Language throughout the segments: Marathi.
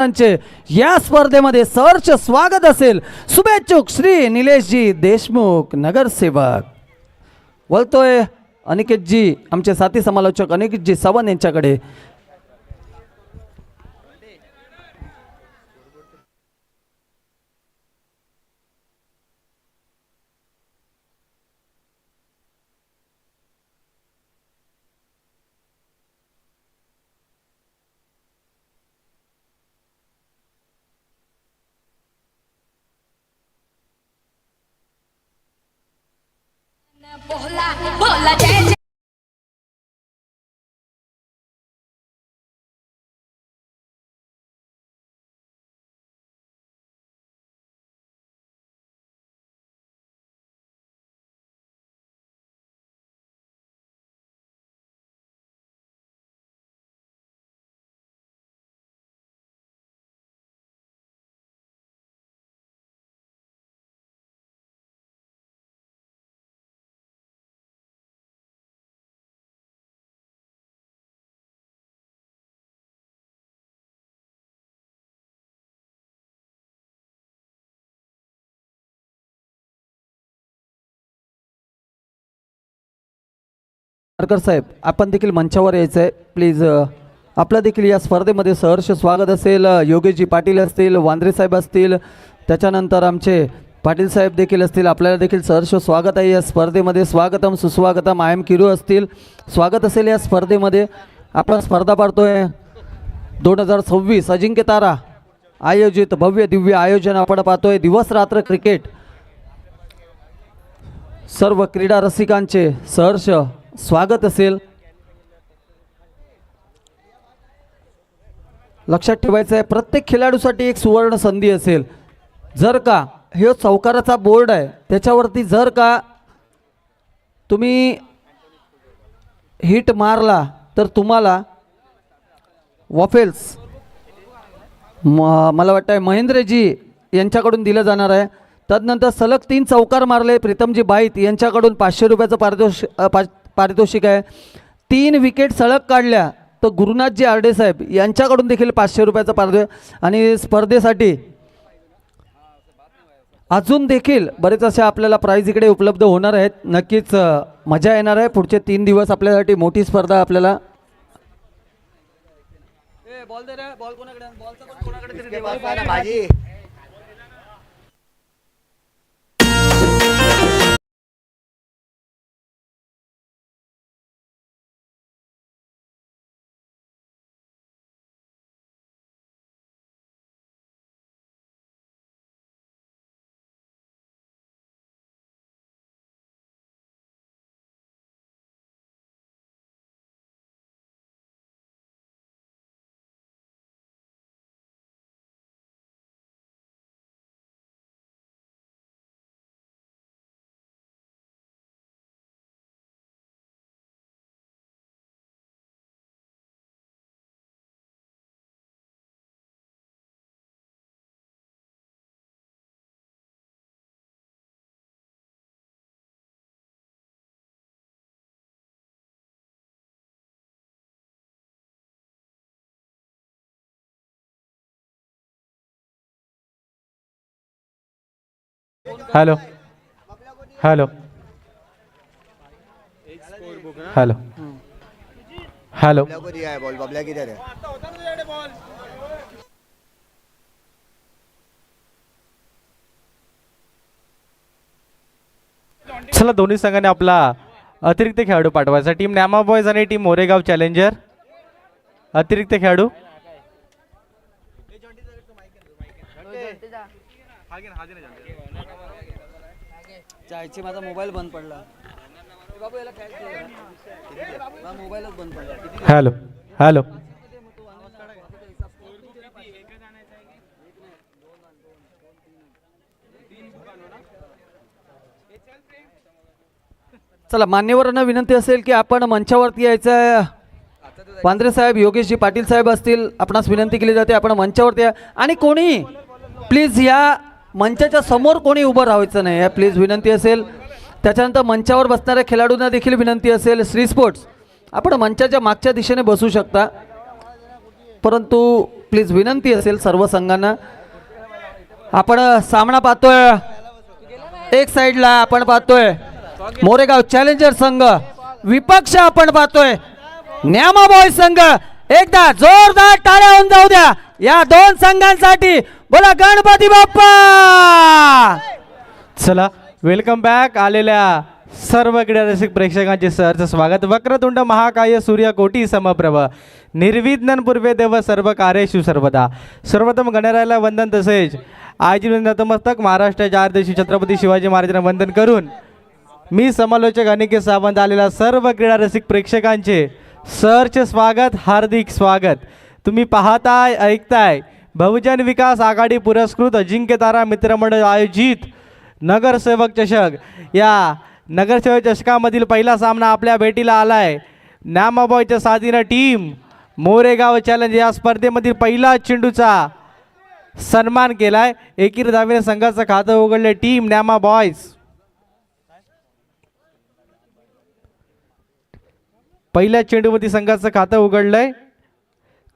या स्पर्धेमध्ये सहर्ष स्वागत असेल शुभेच्छुक श्री निलेशजी देशमुख नगरसेवक. बोलतोय अनिकेतजी, आमचे साथी समालोचक अनिकेतजी सावंत यांच्याकडे. बोला बोला जय जय. आरकर साहेब, आपण देखील मंचावर यायचं आहे प्लीज. आपलं देखील या स्पर्धेमध्ये सहर्ष स्वागत असेल. योगेशजी पाटील असतील, वांद्रे साहेब असतील, त्याच्यानंतर आमचे पाटील साहेब देखील असतील. आपल्याला देखील सहर्ष स्वागत आहे या स्पर्धेमध्ये. स्वागतम सुस्वागतम. आय एम किरू असतील, स्वागत असेल या स्पर्धेमध्ये. आपण स्पर्धा पाहतोय 2026 अजिंक्य तारा आयोजित भव्य दिव्य आयोजन आपण पाहतोय. दिवस रात्र क्रिकेट. सर्व क्रीडा रसिकांचे सहर्ष स्वागत असेल. लक्षात ठेवायचं आहे प्रत्येक खेळाडूसाठी एक सुवर्ण संधी असेल. जर का हे चौकाराचा बोर्ड आहे त्याच्यावरती जर का तुम्ही हिट मारला तर तुम्हाला वॉफेल्स मला वाटतं महेंद्रजी यांच्याकडून दिलं जाणार आहे. तदनंतर सलग 3 चौकार मारले प्रीतमजी बाईत यांच्याकडून 500 रुपयाचं पारितोषिक आहे. 3 विकेट सलग काढल्या तर गुरुनाथजी आरडे साहेब यांच्याकडून देखील 500 रुपयाचं पारितोषिक. आणि स्पर्धेसाठी अजून देखील बरेच असे आपल्याला प्राईज इकडे उपलब्ध होणार आहेत. नक्कीच मजा येणार आहे. पुढचे 3 दिवस आपल्यासाठी मोठी स्पर्धा आपल्याला. Hello hello hello hello. चला दोन्ही संघाने आपला अतिरिक्त खेळाडू पाठवायचा. टीम न्यामा बॉयज आणि टीम मोरेगाव चॅलेंजर. अतिरिक्त खेळाडू माझा मोबाईल बंद पडला. मोबाईलच बंद पडला. Hello hello. चला मान्यवरांना विनंती असेल की आपण मंचावरती यायचं आहे. वांद्रे साहेब, योगेशजी पाटील साहेब असतील, आपणास विनंती केली जाते आपण मंचावरती या. आणि कोणी प्लीज या मंचाच्या समोर कोणी उभं राहायचं नाही, प्लीज विनंती असेल. त्याच्यानंतर मंचावर बसणाऱ्या खेळाडूंना देखील विनंती असेल. श्री स्पोर्ट्स आपण मंचाच्या मागच्या दिशेने बसू शकता, परंतु प्लीज विनंती असेल सर्व संघांना. आपण सामना पाहतोय एक साईडला, आपण पाहतोय मोरेगाव चॅलेंजर संघ, विपक्ष आपण पाहतोय न्यामा बॉय संघ. एकदा जोरदार टाळ्या होऊन जाऊ द्या या दोन संघांसाठी. बोला गणपती बाप्पा. चला वेलकम बॅक. आलेल्या सर्व क्रीडा रसिक प्रेक्षकांचे सहर्ष स्वागत. वक्रतुंड महाकाय सूर्यकोटी समप्रभ निर्विघ्न पूर्वे देव सर्व कार्येषु सर्वदा. सर्वप्रथम गणरायाला वंदन, तसेच आजी नतमस्तक महाराष्ट्राच्या आर्देशी छत्रपती शिवाजी महाराजांना वंदन करून मी समालोचक अनिकेत सावंत आलेल्या सर्व क्रीडा रसिक प्रेक्षकांचे सहर्ष स्वागत, हार्दिक स्वागत. तुम्ही पाहताय ऐकताय बहुजन विकास आघाडी पुरस्कृत अजिंक्यतारा मित्रमंडळ आयोजित नगरसेवक चषक. या नगरसेवक चषकामधील पहिला सामना आपल्या भेटीला आलाय. न्यामाबॉयच्या साथीनं टीम मोरेगाव चॅलेंज या स्पर्धेमधील पहिला चेंडूचा सन्मान केलाय. एकीर धावेने संघाचं खातं उघडले टीम न्यामा बॉयज. पहिल्या चेंडूमध्ये संघाचं खातं उघडलंय.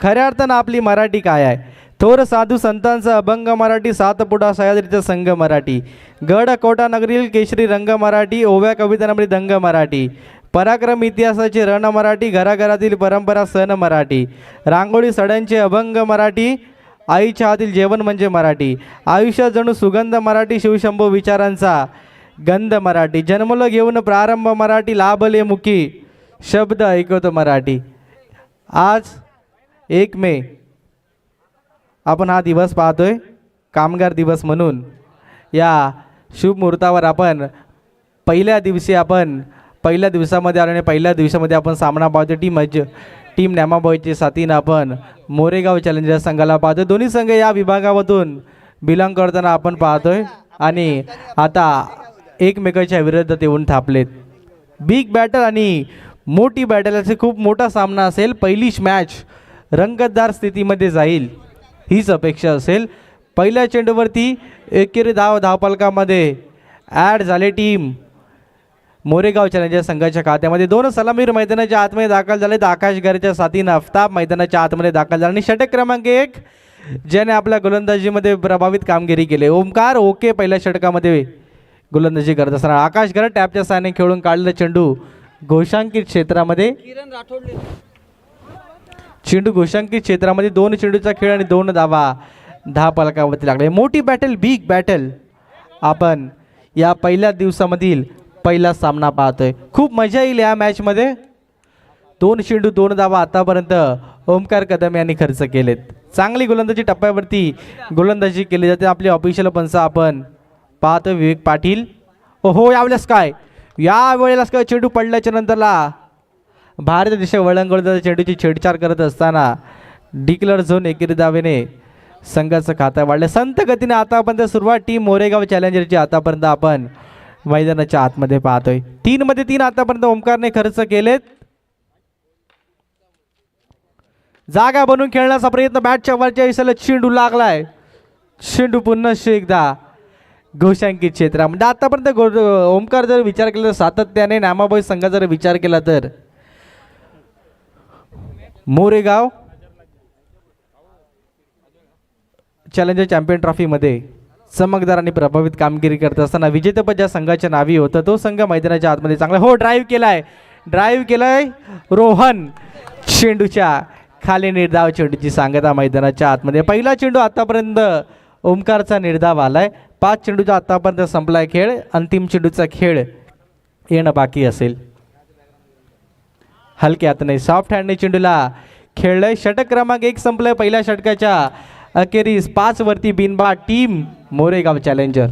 खऱ्या अर्थानं आपली मराठी काय आहे? थोर साधू संतांचा अभंग मराठी, सातपुडा सह्याद्रीचा संघ मराठी, गड कोटा नगरील केशरी रंग मराठी, ओव्या कवितांमध्ये दंग मराठी, पराक्रम इतिहासाचे रण मराठी, घराघरातील परंपरा सण मराठी, रांगोळी सड्यांचे अभंग मराठी, आईच्या हातील जेवण म्हणजे मराठी, आयुष्य जणू सुगंध मराठी, शिवशंभू विचारांचा गंध मराठी, जन्मलो घेऊन प्रारंभ मराठी, लाभले मुखी शब्द ऐकवतो मराठी. आज 1 मे आपण हा दिवस पाहतोय कामगार दिवस म्हणून. या शुभ मुहूर्तावर आपण पहिल्या दिवसामध्ये आलो आणि पहिल्या दिवसामध्ये आपण सामना पाहतो. टीम न्यामाबॉयच्या साथीनं आपण मोरेगाव चॅलेंजर संघाला पाहतोय. दोन्ही संघ या विभागामधून बिलॉंग करताना आपण पाहतोय आणि आता एकमेकाच्या विरुद्ध येऊन थापलेत. बिग बॅटल आणि मोठी बॅटल असे खूप मोठा सामना असेल. पहिलीच मॅच रंगतदार स्थितीमध्ये जाईल हीच अपेक्षा असेल. पहिल्या चेंडूवरती एकेरी धावफलकामध्ये ॲड झाले टीम मोरेगाव चॅलेंजर संघाच्या खात्यामध्ये. 2 सलामीर मैदानाच्या आतमध्ये दाखल झाले. आकाश गरच्या साथीनं आफताब मैदानाच्या आतमध्ये दाखल झाला आणि षटक क्रमांक 1 ज्याने आपल्या गोलंदाजीमध्ये प्रभावित कामगिरी केली ओमकार ओके पहिल्या षटकामध्ये गोलंदाजी करत असताना. आकाश गर टॅपच्या साहाय्याने खेळून काढलेला चेंडू घोषांकित क्षेत्रामध्ये. चेंडू घोषांकित क्षेत्रामध्ये 2 चेंडूचा खेळ आणि 2 धावा फलकावरती लागले. मोठी बॅटल, बिग बॅटल आपण या पहिल्या दिवसामधील पहिला सामना पाहतोय. खूप मजा येईल या मॅचमध्ये. 2 चेंडू 2 धावा आतापर्यंत ओमकार कदम यांनी खर्च केलेत. चांगली गोलंदाजी टप्प्यावरती गोलंदाजी केली जाते. आपले ऑफिशियल पंच आपण पाहतो विवेक पाटील. हो यावेळेलाच काय चेंडू पडल्याच्या नंतरला भारतीय दिशा वळंगोलंदाज चेंडूची छेडछाड करत असताना डिक्लर झोन एकेरी धावेने संघाचं खातं वाढलं. संत गतीने आतापर्यंत सुरुवात टीम मोरेगाव चॅलेंजरची आतापर्यंत आपण मैदानाच्या आतमध्ये पाहतोय. 3 मध्ये 3 आतापर्यंत ओमकारने खर्च केलेत. जागा बनवून खेळण्याचा प्रयत्न बॅटच्या वरच्या दिशेला चेंडू लागलाय. चेंडू पुन्हा एकदा घोषांकित क्षेत्रामध्ये. आतापर्यंत ओमकार जर विचार केला तर सातत्याने न्यामाबॉय संघाचा जर विचार केला तर मोरेगाव चॅलेंजर चॅम्पियन ट्रॉफीमध्ये चमकदार आणि प्रभावित कामगिरी करत असताना विजेतेपद ज्या संघाच्या नावी होतं तो संघ मैदानाच्या आतमध्ये चांगला ड्राईव्ह केलाय रोहन. चेंडूच्या खाली निर्धाव चेंडूची सांगता मैदानाच्या आतमध्ये. पहिला चेंडू आतापर्यंत ओमकारचा निर्धाव आलाय. 5 चेंडूचा आतापर्यंत संपलाय खेळ. अंतिम चेंडूचा खेळ येणं बाकी असेल. हलक्या हाताने सॉफ्ट हँडने चेंडूला खेळलंय. षटक क्रमांक 1 संपलंय. पहिल्या षटकाच्या अखेरीस 5 वरती बिनबाद टीम मोरेगाव चॅलेंजर.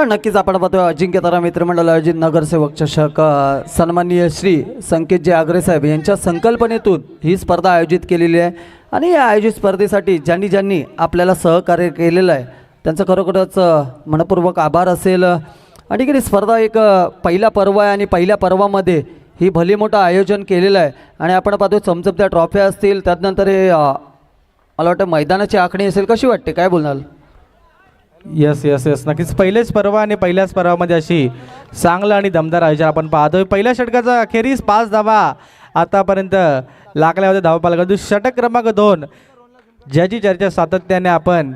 नक्कीच आपण पाहतो अजिंक्यतारा मित्रमंडळ आयोजित नगरसेवक चषक. सन्माननीय श्री संकेतजी आग्रे साहेब यांच्या संकल्पनेतून ही स्पर्धा आयोजित केलेली आहे आणि या आयोजित स्पर्धेसाठी ज्यांनी आपल्याला सहकार्य केलेलं आहे त्यांचं खरोखरच मनपूर्वक आभार असेल. आणि की स्पर्धा एक पहिला पर्व आहे आणि पहिल्या पर्वामध्ये ही भली मोठं आयोजन केलेलं आहे. आणि आपण पाहतो चमचमत्या ट्रॉफ्या असतील, त्यानंतर हे मला वाटतं मैदानाची आखणी असेल. कशी वाटते, काय बोलणार? यस यस यस नक्कीच पहिलेच पर्व आणि पहिल्याच पर्वामध्ये अशी चांगलं आणि दमदार आयोजन आपण पाहतोय. पहिल्या षटकाचा अखेरीस 5 धावा आतापर्यंत लागल्या होत्या धावपालक. षटक क्रमांक 2 ज्याची चर्चा सातत्याने आपण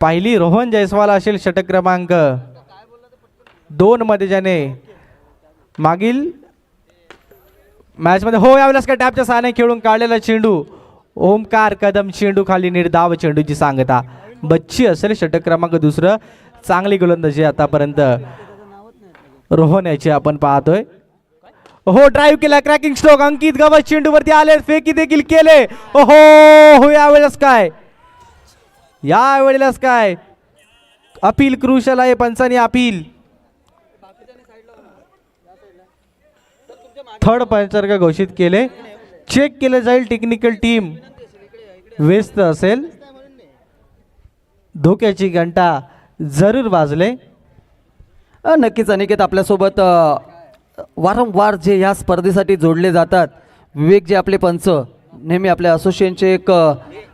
पाहिली, रोहन जयस्वाल असेल षटक क्रमांक 2 मध्ये, ज्याने मागील मॅचमध्ये हो यावेळेस काय टॅपच्या सहाय्याने खेळून काढलेला चेंडू, ओमकार कदम चेंडू खाली निर्धाव चेंडूची सांगता. बच्ची असेल षटक क्रमांक 2, चांगली गोलंदाजी आतापर्यंत रोहन याची आपण पाहतोय. हो ड्राईव्ह केला, क्रॅकिंग स्ट्रोक, अंकित गवत चेंडूवरती आले, फेकी देखील केले. हो यावेळेस काय अपील क्रुशल आहे, पंचांनी अपील. थर्ड पंचांक घोषित केले. चेक केले जाईल, टेक्निकल टीम व्यस्त असेल. धोक्याची घंटा जरूर वाजले. नक्कीच अनिकेत आपल्यासोबत वारंवार जे ह्या स्पर्धेसाठी जोडले जातात, विवेक जे आपले पंच नेहमी आपल्या असोसिएशनचे एक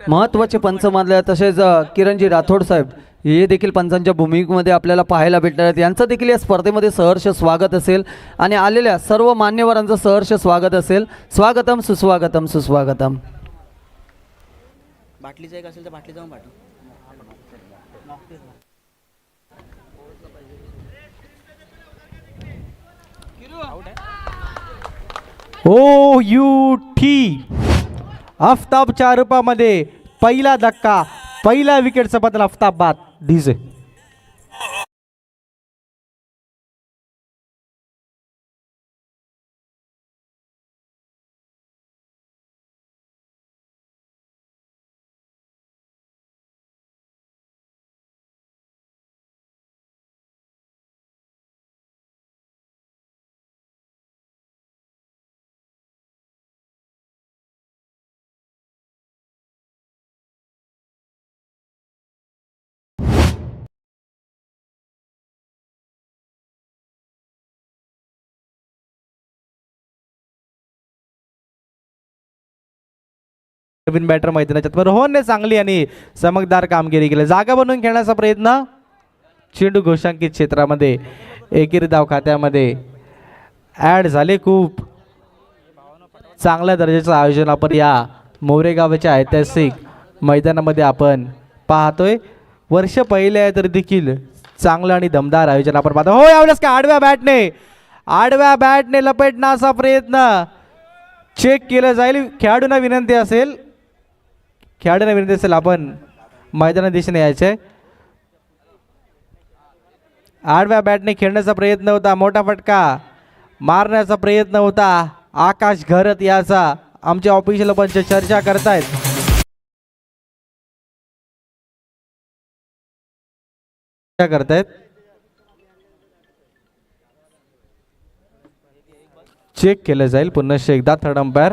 महत्त्वाचे पंच मानले आहेत. तसेच किरणजी राठोड साहेब हे देखील पंचांच्या भूमिकेमध्ये आपल्याला पाहायला भेटणार आहेत. यांचं देखील या स्पर्धेमध्ये सहर्ष स्वागत असेल आणि आलेल्या सर्व मान्यवरांचं सहर्ष स्वागत असेल. स्वागतम सुस्वागतम सुस्वागतम. बाटलीचं एक असेल तर बाटली जाऊन पाठव. ओ यू टी आफताबच्या रूपामध्ये पहिला धक्का, पहिला विकेटचा बदल आफताब बाद डीजे. नवीन बॅटर मैदानाच्यात रोहनने चांगली आणि चमकदार कामगिरी केली. जागा बनवून खेळण्याचा प्रयत्न, चेंडू घोषांकित क्षेत्रामध्ये एकेरी धाव खात्यामध्ये ॲड झाले. खूप चांगल्या दर्जाचं आयोजन आपण या मोरेगावच्या ऐतिहासिक मैदानामध्ये आपण पाहतोय. वर्ष पहिले आहे तर देखील चांगलं आणि दमदार आयोजन आपण पाहतो. हो यावेळेस काय आडव्या बॅटने लपेटण्याचा प्रयत्न, चेक केलं जाईल. खेळाडूंना विनंती असेल आपण मैदाना दिशेने यायचे. आडव्या बॅटने खेळण्याचा प्रयत्न होता, मोठा फटका मारण्याचा प्रयत्न होता. आकाश घरत याचा आमचे ऑफिशियल पंच चर्चा करतायत. चेक केलं जाईल पुन्हा एकदा. थर्ड अंपायर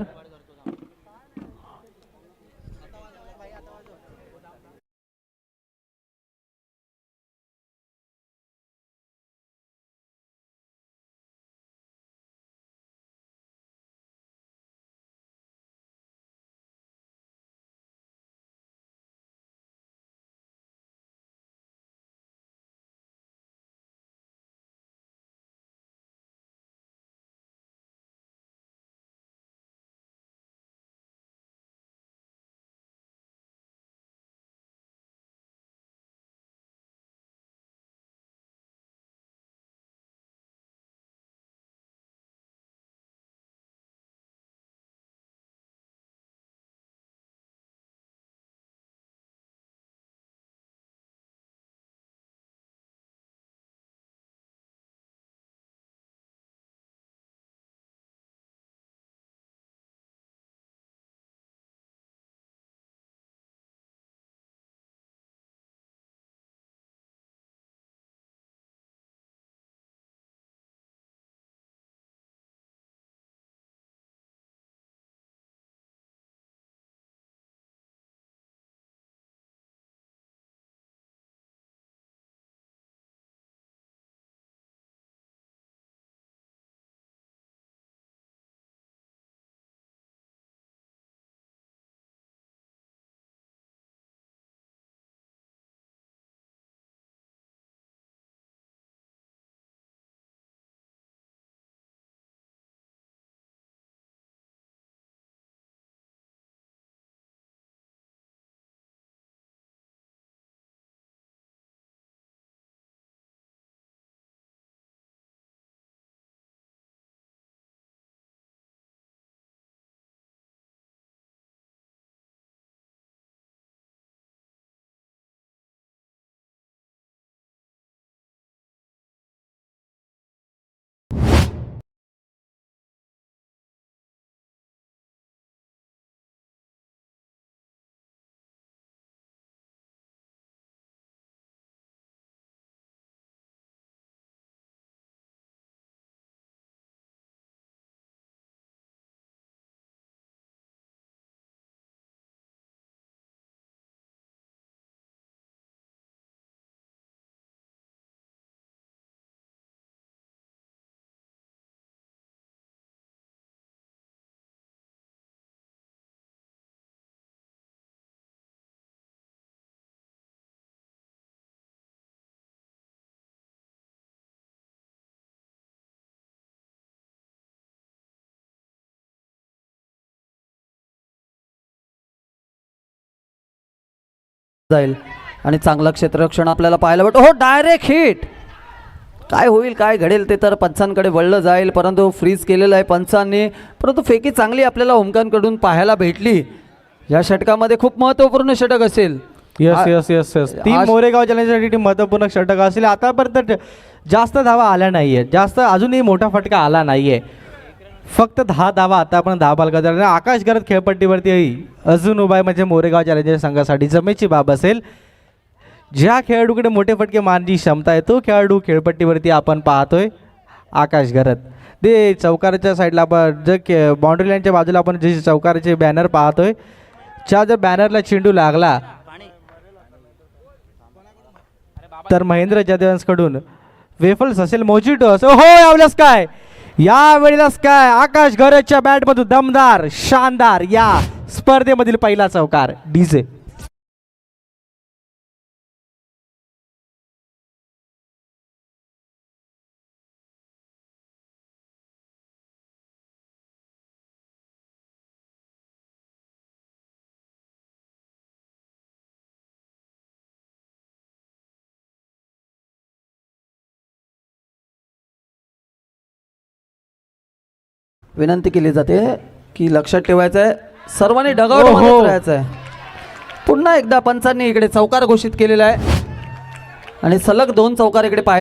जाईल आणि चांगलं क्षेत्ररक्षण आपल्याला पाहायला भेटतो. हो, डायरेक्ट हिट. काय होईल काय घडेल ते तर पंचांकडे वळलं जाईल, परंतु फ्रीज केलेलं आहे पंचांनी. परंतु फेकी चांगली आपल्याला ओमकांकडून पाहायला भेटली. या षटकामध्ये खूप महत्त्वपूर्ण षटक असेल. Yes yes yes yes team आज- मोरेगाव चॅलेंजसाठी टीम महत्त्वपूर्ण षटक असेल. आतापर्यंत जास्त धावा आल्या नाहीये, जास्त अजूनही मोठा फटका आला नाहीये. फक्त 10 धावा आता आपण 10 बालका झाल्या. आकाश गरज खेळपट्टीवरती अजून उभा आहे, म्हणजे मोरेगाव चॅलेंजर संघासाठी जमेची बाब असेल. ज्या खेळाडूकडे मोठे फटके मारण्याची क्षमता आहे तो खेळाडू खेळपट्टीवरती आपण पाहतोय, आकाश गरज. ते चौकाराच्या साईडला आपण जर बाउंड्री लाईनच्या बाजूला आपण जे चौकाराचे बॅनर पाहतोय, त्या जर बॅनरला चेंडू लागला तर महेंद्र जाधवांकडून वेफल्स असेल, मोजिटो असेल. हो, यावेळेस काय, यावेळेस काय आकाश गरजच्या बॅटमधून दमदार शानदार या स्पर्धेमधील पहिला चौकार. डीजे विनंती केली जाते की लक्षात ठेवायचं आहे, सर्वांनी डगावर ओहो. मारत राहायचं आहे. पुन्हा एकदा पंचांनी इकडे चौकार घोषित केलेला आहे आणि सलग 2 चौकार इकडे पाय.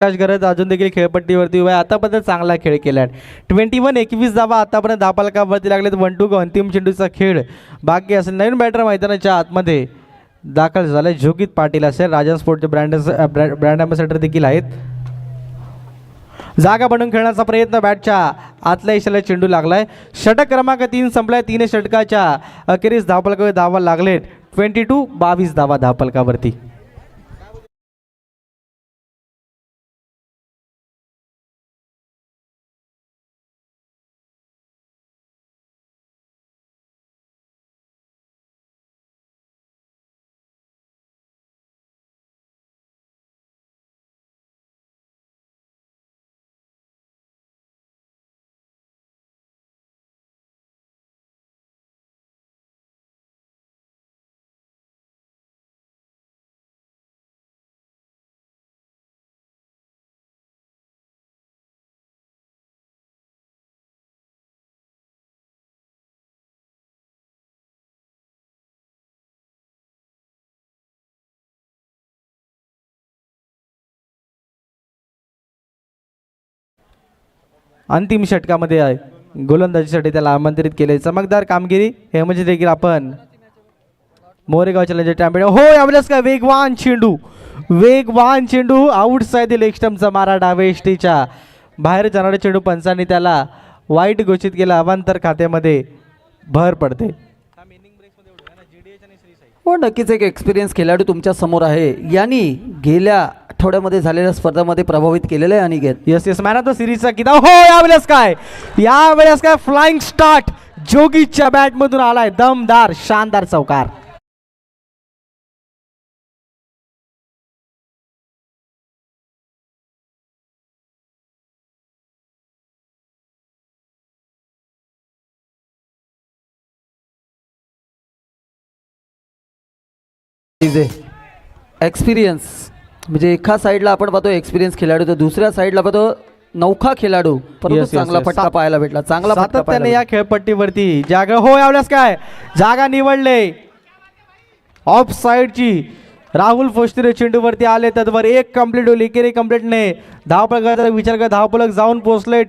आकाश गरज अजून देखील खेळपट्टीवरती उभा आहे. आतापर्यंत चांगला खेळ केला आहे. 21-21 धावा आतापर्यंत धापालकावरती लागलेत. 1-2 अंतिम चेंडूचा खेळ बाकी असेल. नवीन बॅटर मैदानाच्या आतमध्ये दाखल झाले. जोगित पाटील असेल, राजन स्पोर्टचे ब्रँड अँबॅसेडर देखील आहेत. जागा बनवून खेळण्याचा प्रयत्न बॅटच्या आतल्या इशाला चेंडू लागलाय. षटक क्रमांक 3 संपलाय. 3 षटकाच्या अखेरीस धावपलकावर धावा लागलेत. 22 धावा धावपलकावरती. अंतिम षटकामध्ये गोलंदाजीसाठी त्याला आमंत्रित केले. चमकदार कामगिरी हे म्हणजे देखील आपण मोरेगाव चॅलेंजर टॅम्पेड. हो यावेळेस काय वेगवान चेंडू आउट साईड लेग स्टंपचा मारा डाव्या यष्टीच्या बाहेर जाणारा चेंडू पंचांनी त्याला वाईट घोषित केला. अवांतर खात्यामध्ये भर पडते. हो नक्कीच एक एक्सपिरियन्स खेळाडू तुमच्या समोर आहे. यांनी गेल्या आठवड्यामध्ये झालेल्या स्पर्धामध्ये प्रभावित केलेलं आहे आणि येस मॅन ऑफ द सिरीजचा किताब. हो यावेळेस काय फ्लाइंग स्टार्ट जोगीच्या बॅटमधून आलाय. दमदार शानदार चौकार. एक्सपिरियन्स म्हणजे एका साईडला आपण पाहतो एक्सपिरियन्स खेळाडू तर दुसऱ्या साईडला पाहतो नौखा खेळाडू. परंतु Yes. चांगला फटका पाहायला भेटला. चांगला फटका सातत्याने पाहायला या खेळपट्टीवरती जागा. हो यावेळेस काय जागा निवडले ऑफ साईडची. राहुल फोस्टिरे चेंडूवरती आले. तद्वर एक कंप्लीट होईल. एकेरी कंप्लीटने धावपळकाचा विचार कर धावपळक जाऊन पोहोचले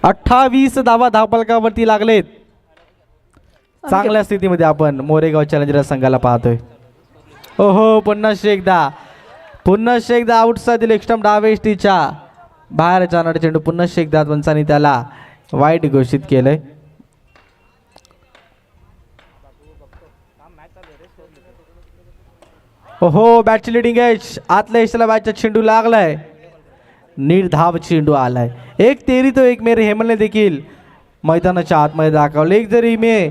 28 धावा धावपळकावरती लागलेत. चांगल्या स्थितीमध्ये आपण मोरेगाव चॅलेंजर संघाला पाहतोय. ओहो पुन्हा एकदा आउट साईड लेग स्टंप डाव्या यष्टीच्या बाहेर जाणारा चेंडू. पुन्हा एकदा पंचांनी त्याला वाईट घोषित केलंय. ओहो बॅटची लिडिंग एज आतल्या यष्टीला बॅटचा चेंडू लागलाय. निर्धाव चेंडू आलाय. एक तेरी तो एक मेरे हेमलने देखील मैदानाच्या आतमध्ये दाखवलं. एक जरी मी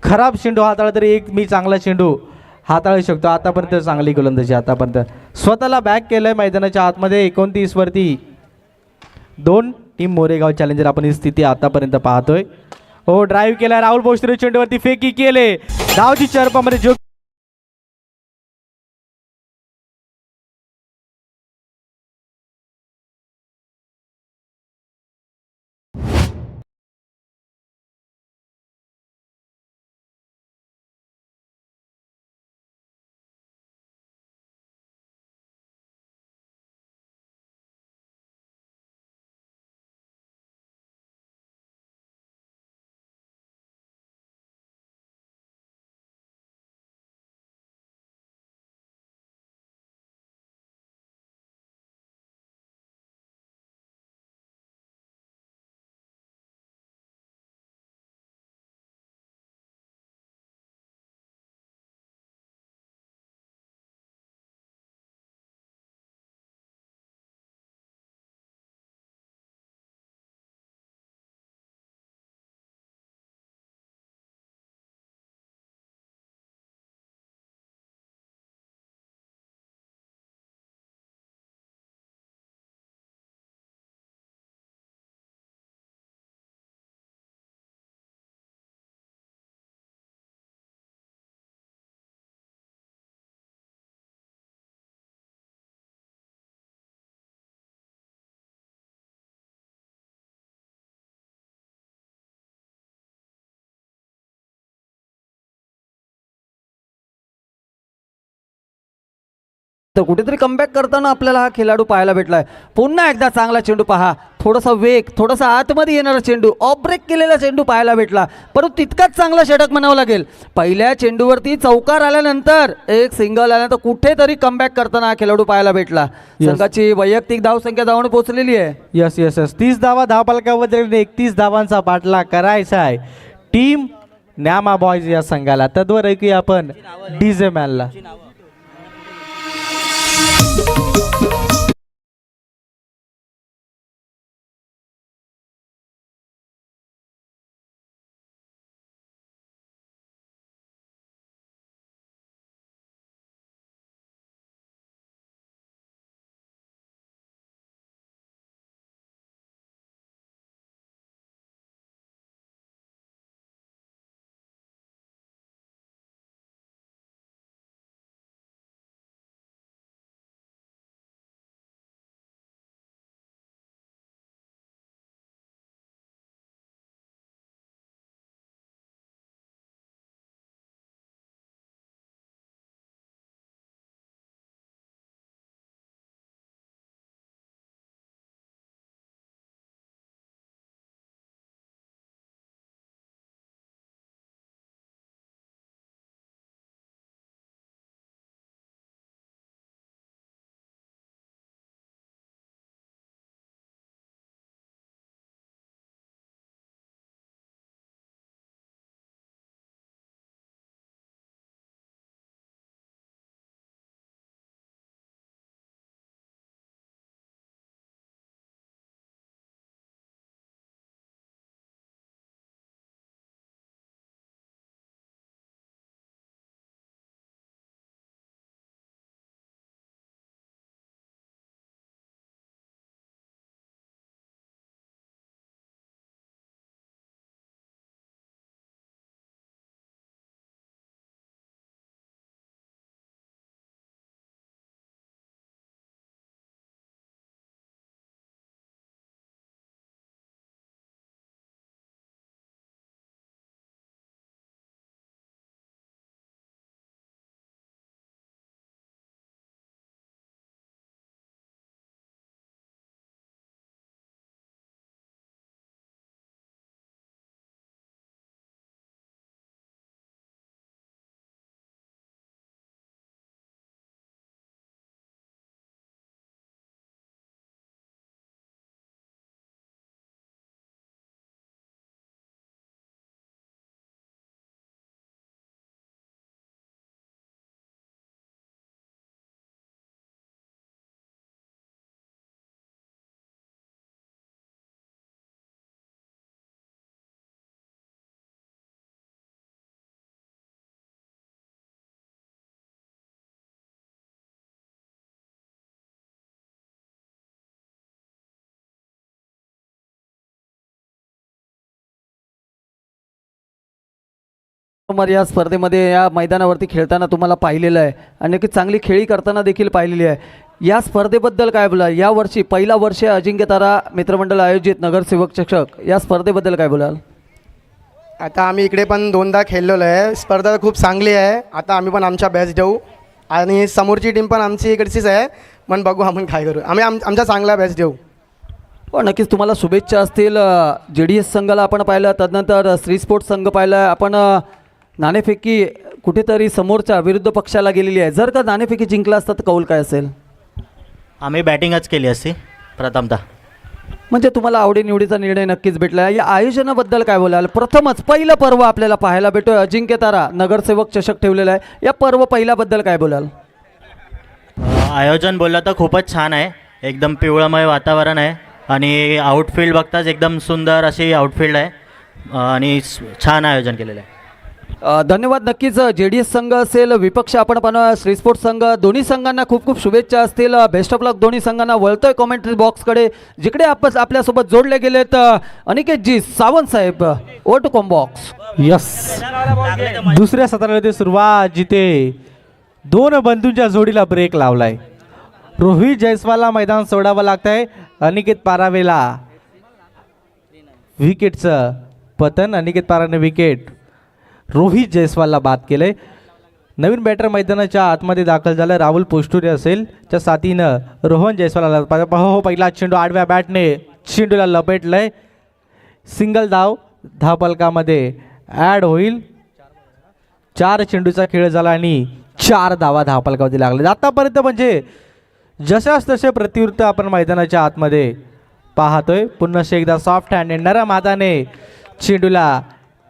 खराब चेंडू हाताळला तरी एक मी चांगला चेंडू हाताळू शकतो. आतापर्यंत चांगली गोलंदाजी आतापर्यंत स्वतःला बॅक केलंय मैदानाच्या आतमध्ये. 29 वरती 2 टीम मोरेगाव चॅलेंजर आपण ही स्थिती आतापर्यंत पाहतोय. हो ड्राईव्ह केलाय राहुल पोस्टरे चेंडूवरती फेकी केले. धावची चरपामध्ये जो तर कुठेतरी कमबॅक करताना आपल्याला हा खेळाडू पाहायला भेटलाय. पुन्हा एकदा चांगला चेंडू पहा. थोडासा वेग थोडासा आतमध्ये येणारा चेंडू ऑफ ब्रेक केलेला चेंडू पाहायला भेटला. परंतु तितकाच चांगला षटक म्हणावं लागेल. पहिल्या चेंडूवरती चौकार आल्यानंतर एक सिंगल आल्यानंतर कुठेतरी कमबॅक करताना हा खेळाडू पाहायला भेटला. संघाची वैयक्तिक धावसंख्या जाऊन पोहोचलेली आहे. यस 30 धावा धावपलकावर 31 धावांचा पाठलाग करायचा आहे टीम न्यामा बॉयज या संघाला. तद्वर ऐकूया आपण डीजे मॅनला. समोर या स्पर्धेमध्ये या मैदानावरती खेळताना तुम्हाला पाहिलेलं आहे आणि नक्कीच चांगली खेळी करताना देखील पाहिलेली आहे। या स्पर्धेबद्दल काय बोलाल? यावर्षी पहिला वर्ष अजिंक्यतारा मित्रमंडळ आयोजित नगरसेवक चषक या स्पर्धेबद्दल काय बोलाल? आता आम्ही इकडे पण 2दा खेळलेलो आहे। स्पर्धा खूप चांगली आहे। आता आम्ही पण आमच्या बेस्ट देऊ आणि समोरची टीम पण आमची इकडचीच आहे, पण बघू आपण काय करू। आम्ही आमचा चांगला बेस्ट देऊ। हो, नक्कीच तुम्हाला शुभेच्छा असतील। JDS संघाला आपण पाहिलं, तदनंतर श्री स्पोर्ट्स संघ पाहिला, आपण नाणेफेकी कुठेतरी समोरच्या विरुद्ध पक्षाला गेलेली आहे। जर का नाणेफेकी जिंकला असता तर कौल काय असेल? आम्ही बॅटिंगच केली असती प्रथमतः। म्हणजे तुम्हाला आवडीनिवडीचा निर्णय नक्कीच भेटला। या आयोजनाबद्दल काय बोलाल? प्रथमच पहिलं पर्व आपल्याला पाहायला भेटतोय, अजिंक्यतारा नगरसेवक चषक ठेवलेला आहे। या पर्व पहिल्याबद्दल काय बोलाल? आयोजन बोललं तर खूपच छान आहे, एकदम पिवळमय वातावरण आहे आणि आउटफील्ड बघताच एकदम सुंदर अशी आउटफील्ड आहे आणि छान आयोजन केलेलं आहे। धन्यवाद। नक्कीच JDS संघ असेल, विपक्ष आपण पाहणार श्री स्पोर्ट्स संघ, दोन्ही संघांना खूप खूप शुभेच्छा असतील। बेस्ट ऑफ लक दोन्ही संघांना। वळतोय कॉमेंट्री बॉक्सकडे, जिकडे आपण आपल्यासोबत जोडले गेलेत अनिकेतजी सावंत साहेब, ओ टू कॉम बॉक्स। यस, दुसऱ्या सत्राला सुरुवात जिथे 2 बंधूंच्या जोडीला ब्रेक लावलाय। रोहित जयस्वालला मैदान सोडावं लागतंय, अनिकेत पारावेला विकेटचं पतन, अनिकेत पाराने विकेट, रोहित जयस्वालला बाद केलंय। नवीन बॅटर मैदानाच्या आतमध्ये दाखल झालं, राहुल पोस्टुरे असेल, त्या साथीनं रोहन जयस्वालला हो पहिला चेंडू आडव्या बॅटने चेंडूला लपेटलंय, सिंगल धाव धावफलकामध्ये ॲड होईल। 4 चेंडूचा खेळ झाला आणि 4 धावा धावफलकावरती लागले। आतापर्यंत म्हणजे जशाच तसे प्रत्युत्तर आपण मैदानाच्या आतमध्ये पाहतोय। पुन्हा एकदा सॉफ्ट हँड नरम हाताने चेंडूला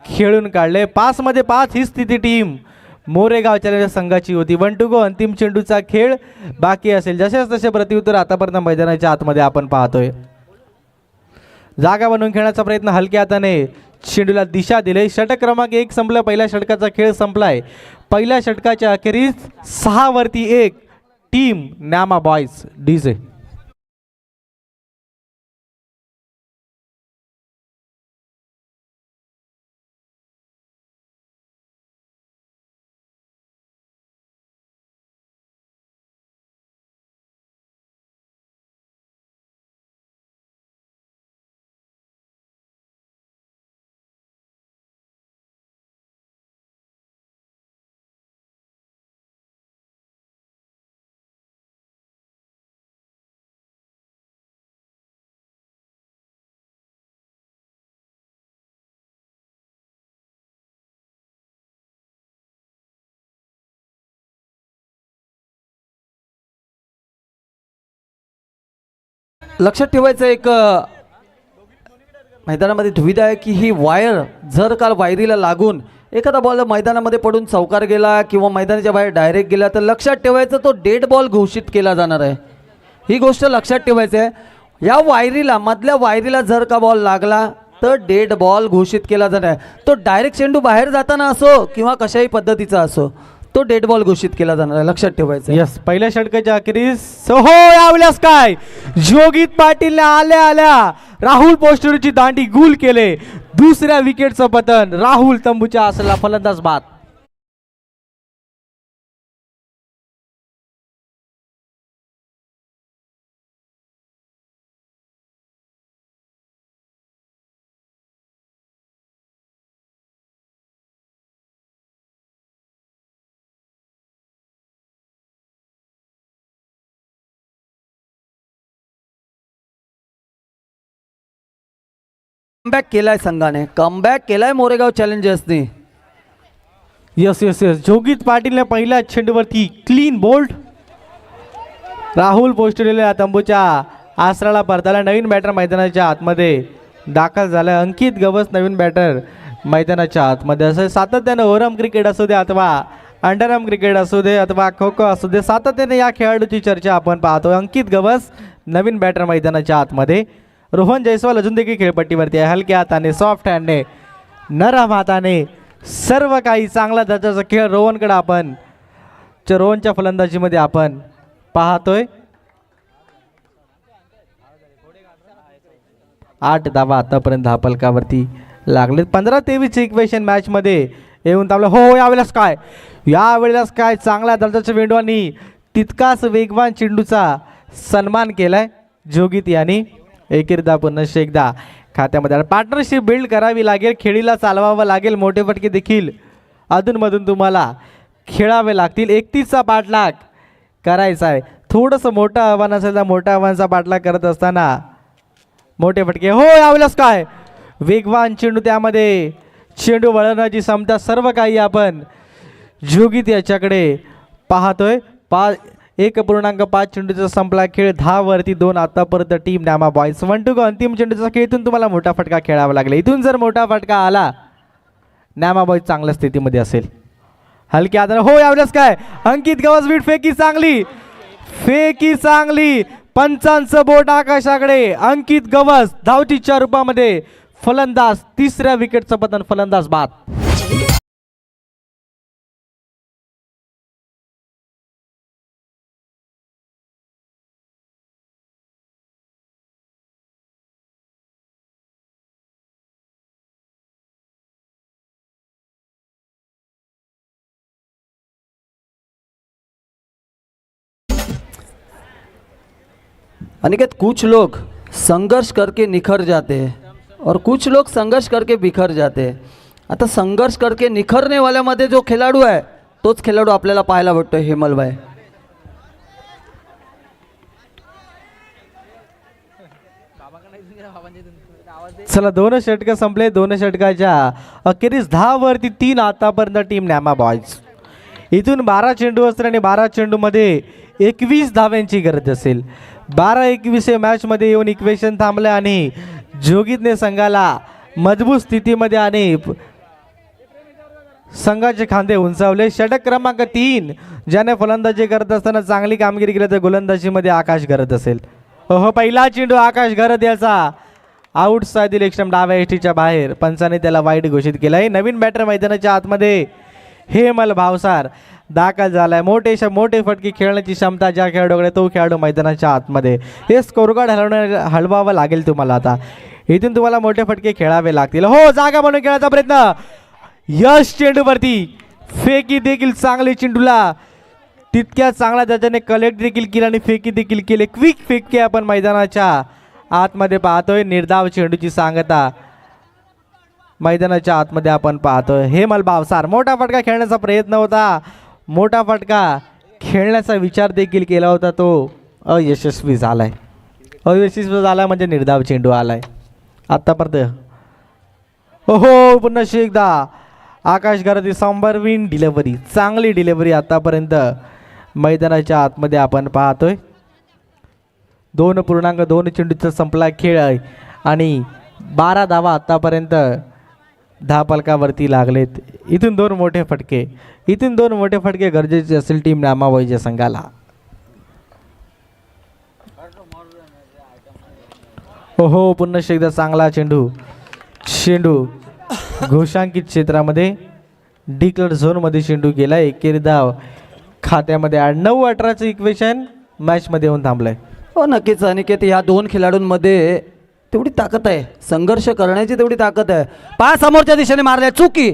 खेळून काढले। 5 मध्ये 5 ही स्थिती टीम मोरेगाव चॅलेंजर्स संघाची होती। 1 टू गो, अंतिम चेंडूचा खेळ बाकी असेल। जसेच तसे प्रत्युत्तर आतापर्यंत मैदानाच्या आतमध्ये आपण पाहतोय। जागा बनवून खेळण्याचा प्रयत्न हलक्या हाताने चेंडूला दिशा दिली। षटक क्रमांक 1 संपलं, पहिल्या षटकाचा खेळ संपलाय। पहिल्या षटकाच्या अखेरीस 6 वरती 1 टीम न्यामा बॉयज डीजे। लक्षात ठेवायचं एक मैदानामध्ये दुविधा आहे की ही वायर जर काल वायरीला लागून एखादा बॉल मैदानामध्ये पडून चौकार गेला किंवा मैदानाच्या बाहेर डायरेक्ट गेला तर लक्षात ठेवायचं तो डेड बॉल घोषित केला जाणार आहे। ही गोष्ट लक्षात ठेवायची आहे। या वायरीला, मधल्या वायरीला जर का बॉल लागला तर डेड बॉल घोषित केला जाणार आहे। तो डायरेक्ट चेंडू बाहेर जाताना असो किंवा कशाही पद्धतीचा असो, तो डेड बॉल घोषित केला जाणार आहे, लक्षात ठेवायचं। यस, पहिल्या षटकाच्या अखेरीस हो यावल्यास काय जोगित पाटीलने आल्या आल्या राहुल पोस्टरची दांडी गुल केले। दुसऱ्या विकेटचं पतन, राहुल तंबूच्या असलेला फलंदाज बाद। कमबॅक केलाय संघाने, कमबॅक केलाय मोरेगाव चॅलेंजर्सने। यस यस यस, जोगित पाटीलने पहिल्या चेंडूवरती क्लीन बोल्ड। राहुल पोस्टरला तंबूच्या आसराला परताला। नवीन बॅटर मैदानाच्या आतमध्ये दाखल झाला, अंकित गवस नवीन बॅटर मैदानाच्या आतमध्ये। असं सातत्याने ओव्हरआर्म क्रिकेट असू दे अथवा अंडरआर्म क्रिकेट असू दे अथवा खो खो असू दे, सातत्याने या खेळाडूची चर्चा आपण पाहतो। अंकित गवस नवीन बॅटर मैदानाच्या आतमध्ये। रोहन जयस्वाल अजून देखील खेळपट्टीवरती आहे। हलक्या हाताने, सॉफ्ट हँडने, नरम हाताने सर्व काही चांगला दर्जाचा खेळ रोहनकडे आपण रोहनच्या फलंदाजीमध्ये आपण पाहतोय। 8 धावा आतापर्यंत धावफलकावरती लागलेत। 15-23 इक्वेशन मॅचमध्ये येऊन थांबलं. हो यावेळेस काय चांगल्या दर्जाच्या चेंडूंनी तितकाच वेगवान चेंडूचा सन्मान केलाय जोगित यांनी. एकेरदा पुन्हा एकदा खात्यामध्ये पार्टनरशिप बिल्ड करावी लागेल, खेळीला चालवावं लागेल, मोठे फटके देखील अधूनमधून तुम्हाला खेळावे लागतील. 31चा पाठलाग करायचा आहे. थोडंसं मोठं आव्हान असेल तर मोठ्या आव्हानाचा पाठलाग करत असताना मोठे फटके. हो यावेळेस वेगवान चेंडू, त्यामध्ये चेंडू वळवण्याची क्षमता, सर्व काही आपण जोगित याच्याकडे पाहतोय. 1.5 चेंडूचा संपला खेळ. 10 वरती 2 आतापर्यंत टीम न्यामा बॉयज. 1 to go. अंतिम चेंडूचा खेळ. इथून तुम्हाला मोठा फटका खेळावा लागला. इथून जर मोठा फटका आला न्यामा बॉयज चांगल्या स्थितीमध्ये असेल. हलकी आदर. हो यावेळेस अंकित गवस बीट फेकी चांगली. पंचांचं बोट आकाशाकडे. अंकित गवस धावचीच्या रूपामध्ये फलंदाज. 3ऱ्या विकेटचं पतन, फलंदाज बाद. अनिकेत, कुछ लोग संघर्ष करके निखर जाते हैं और कुछ लोग संघर्ष करके बिखर जाते हैं. आता संघर्ष करके निखरने वाल्यामध्ये जो खेळाडू आहे तोच खेळाडू आपल्याला पाहायला भेटतो, हेमलभाई. चला 2 षटकं संपले. 2 षटकाच्या अखेरीस 10 वरती 3 आतापर्यंत टीम न्यामा बॉयज. इथून 12 चेंडू असतील आणि 12 चेंडूमध्ये 21 धाव्यांची गरज असेल. 12-21 मॅचमध्ये येऊन इक्वेशन थांबलं आणि जोगितने संघाला मजबूत स्थितीमध्ये आणि संघाचे खांदे उंचावले. षटक क्रमांक 3 ज्याने फलंदाजी करत असताना चांगली कामगिरी केली तर गोलंदाजीमध्ये आकाश गरज असेल. हो पहिला चेंडू आकाश गरज याचा आउट साईड इलेक्शन डाव्या एष्टीच्या बाहेर. पंचाने त्याला वाईट घोषित केलं आहे. नवीन बॅटर मैदानाच्या आतमध्ये हेमल भावसार दाखल झालाय. मोठे फटके खेळण्याची क्षमता ज्या खेळाडूकडे तो खेळाडू मैदानाच्या आतमध्ये. हे स्कोर कार्ड हलवावं लागेल तुम्हाला. आता इथून तुम्हाला मोठे फटके खेळावे लागतील. हो जागा बनवून खेळायचा प्रयत्न. यश चेंडूवरती फेकी देखील चांगली. चेंडूला तितक्या चांगल्या दर्जाने कलेक्ट देखील केली आणि फेकी देखील केली. क्विक फेकी आपण मैदानाच्या आतमध्ये पाहतोय. निर्धाव चेंडूची सांगता मैदानाच्या आतमध्ये आपण पाहतोय. हेमल भावसार मोठा फटका खेळण्याचा प्रयत्न होता, मोठा फटका खेळण्याचा विचार देखील केला होता, तो अयशस्वी झालाय. अयशस्वी झाला म्हणजे निर्धाव चेंडू आलाय आतापर्यंत. हो पुन्हा एकदा आकाश गरती संबरविन डिलेव्हरी. चांगली डिलेव्हरी आतापर्यंत मैदानाच्या आतमध्ये आपण पाहतोय. 2.2 चेंडूचा संपला खेळ आहे आणि 12 धावा आतापर्यंत धापलकावरती लागलेत. इथून 2 मोठे फटके गरजेचे असेल टीम नामावळीच्या संघाला. हो पुन्हा एकदा चांगला चेंडू घोषांकित क्षेत्रामध्ये डिक्लेअर झोनमध्ये चेंडू गेला. एकेरी धाव खात्यामध्ये 9-18चं इक्वेशन मॅचमध्ये येऊन थांबलंय. हो नक्कीच अनिकेत, ह्या 2 खेळाडूंमध्ये तेवढी ताकद आहे, संघर्ष करण्याची तेवढी ताकद आहे. समोरच्या दिशेने मारल्या चुकी,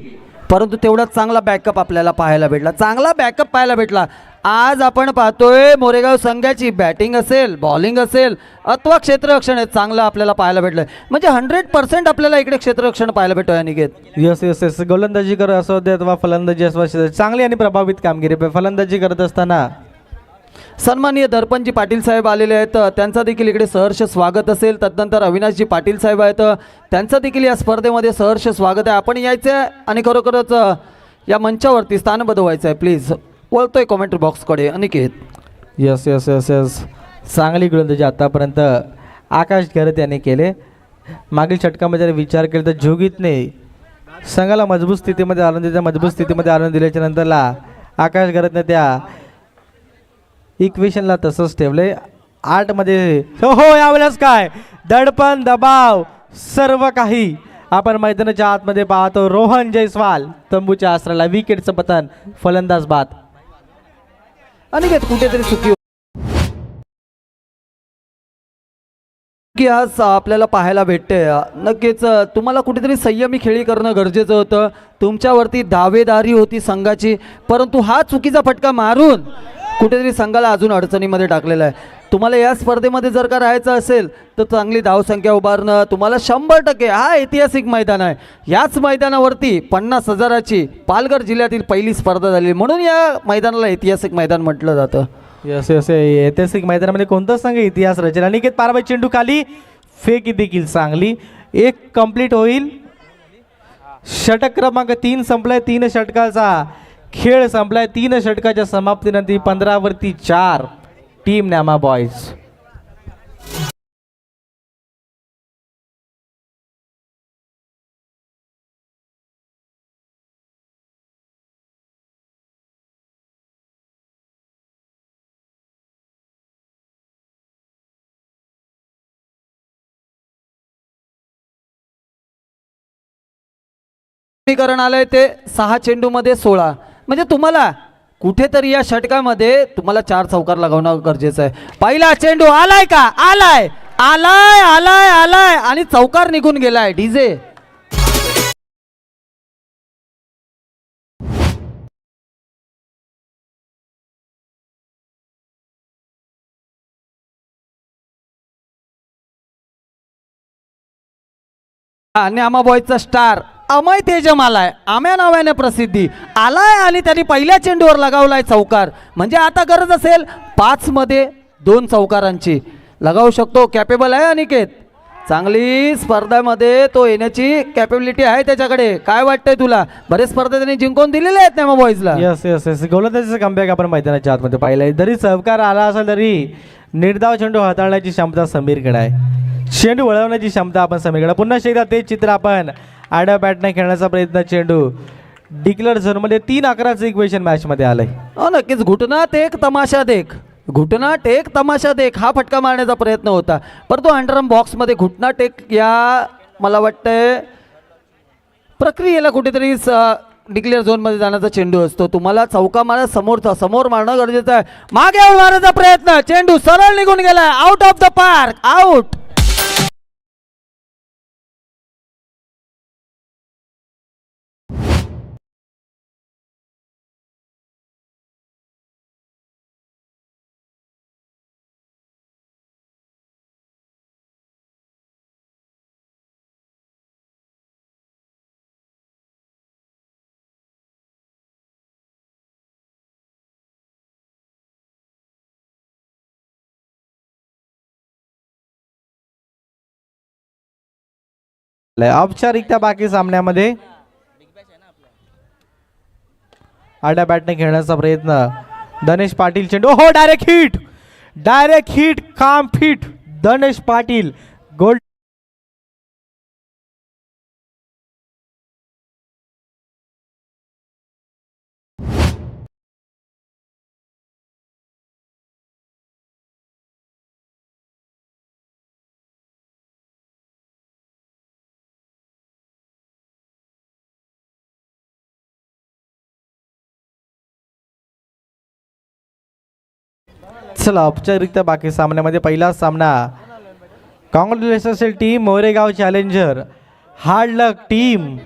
परंतु तेवढाच चांगला बॅकअप आपल्याला पाहायला भेटला. आज आपण पाहतोय मोरेगाव संघाची बॅटिंग असेल, बॉलिंग असेल अथवा क्षेत्ररक्षण चांगलं आपल्याला पाहायला भेटलं. म्हणजे 100% आपल्याला इकडे क्षेत्ररक्षण पाहायला भेटतोय अनिकेत. यस गोलंदाजी करत असो दे अथवा फलंदाजी असो, चांगली आणि प्रभावित कामगिरी. फलंदाजी करत असताना सन्माननीय दर्पणजी पाटील साहेब आलेले आहेत, त्यांचा देखील इकडे सहर्ष स्वागत असेल. तदनंतर अविनाशजी पाटील साहेब आहेत, त्यांचं देखील या स्पर्धेमध्ये सहर्ष स्वागत आहे. आपण यायचं आहे आणि खरोखरच या मंचावरती स्थानबद्ध व्हायचं आहे. प्लीज वळतोय कॉमेंट्री बॉक्सकडे अनिकेत. यस चांगली गोलंदाजी आतापर्यंत आकाश गरत याने केले. मागील षटकामध्ये जर विचार केला तर जोगितने संघाला मजबूत स्थितीमध्ये आणून दिल्याच्या नंतरला आकाश गरतने त्या इक्वेशनला तसंच ठेवले. 8 मध्ये हो यावेळेस दडपण दबाव सर्व काही आपण मैदानाच्या आतमध्ये पाहतो. रोहन जयस्वाल तंबूच्या आसराला विकेटचं पतन, फलंदाज बाद. अनिकेत कुठेतरी चुकी की आज आपल्याला पाहायला भेटते नक्कीच तुम्हाला कुठेतरी संयमी खेळी करणं गरजेचं होतं. तुमच्यावरती दावेदारी होती संघाची, परंतु हा चुकीचा फटका मारून कुठेतरी संघाला अजून अडचणीमध्ये टाकलेला आहे. तुम्हाला या स्पर्धेमध्ये जर का राहायचं असेल तर चांगली धावसंख्या उभारणं तुम्हाला 100%. हा ऐतिहासिक मैदान आहे. याच मैदानावरती 50,000ची पालघर जिल्ह्यातील पहिली स्पर्धा झाली, म्हणून या मैदानाला ऐतिहासिक मैदान म्हटलं जातं. यस यस ऐतिहासिक मैदानामध्ये कोणताच संघ इतिहास रचेल. अनिकेत पाराबाई चेंडू खाली, फेक देखील चांगली, एक कंप्लीट होईल. षटक क्रमांक 3 संपलाय. 3 षटकाचा खेळ संपलाय. 3 षटकाच्या समाप्तीनंतर 15वरती 4 टीम न्यामा बॉयज. समीकरण आलंय ते 6 चेंडूमध्ये 16. म्हणजे तुम्हाला कुठेतरी या षटकामध्ये तुम्हाला 4 चौकार लगावणं गरजेचं आहे. पहिला चेंडू आलाय का? आलाय आलाय आलाय आलाय आणि चौकार निघून गेलाय. डीजे न्यामा बॉयचा स्टार अमय तेजम आलाय. आम्या नावाने प्रसिद्धी आलाय आणि त्यांनी पहिल्या चेंडूवर लगावलाय चौकार. म्हणजे आता गरज असेल 5 मध्ये 2 चौकारांची लगावू शकतो. कॅपेबल आहे अनिकेत. चांगली स्पर्धेमध्ये तो येण्याची कॅपेबिलिटी आहे त्याच्याकडे. काय वाटतंय तुला? बरेच स्पर्धा त्यांनी जिंकून दिलेले आहेत Nyama बॉयजला. Yes yes yes गोलंदाजीचं comeback आपण मैदानाच्या आतमध्ये पाहिलंय. जरी सहकार आला असेल तरी निर्धाव चेंडू हाताळण्याची क्षमता समीरकडे आहे. चेंडू वळवण्याची क्षमता आपण समीरकडे. पुन्हा एकदा तेच चित्र आपण आड्या बॅटने खेळण्याचा प्रयत्न. चेंडू डिक्लेअर झोनमध्ये 3-11चं इक्वेशन मॅचमध्ये आलंय. नक्कीच घुटनात एक तमाशा देख, घुटनाट एक तमाशा देख हा फटका मारण्याचा प्रयत्न होता, परंतु अंडरआर्म बॉक्समध्ये घुटनाट एक या मला वाटतंय प्रक्रियेला कुठेतरी डिक्लेअर झोनमध्ये जाण्याचा चेंडू असतो. तुम्हाला चौका मारा समोर मारणं गरजेचं आहे. मागे येऊन मारण्याचा प्रयत्न, चेंडू सरळ निघून गेला. Out of the park, out. औपचारिकता बाकी सामन्यामध्ये आड्या बॅटने खेळण्याचा प्रयत्न. धनेश पाटील चेंडू, हो डायरेक्ट हिट काम फिट. धनेश पाटील गोल. चला औपचारिकता बाकी सामन्यामध्ये पहिला सामना. Congratulations team Moregaon challenger, hard लक टीम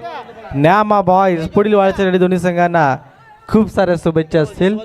न्यामा बॉयज. पुढील वाटचालीसाठी दोन्ही संघांना खूप साऱ्या शुभेच्छा असतील.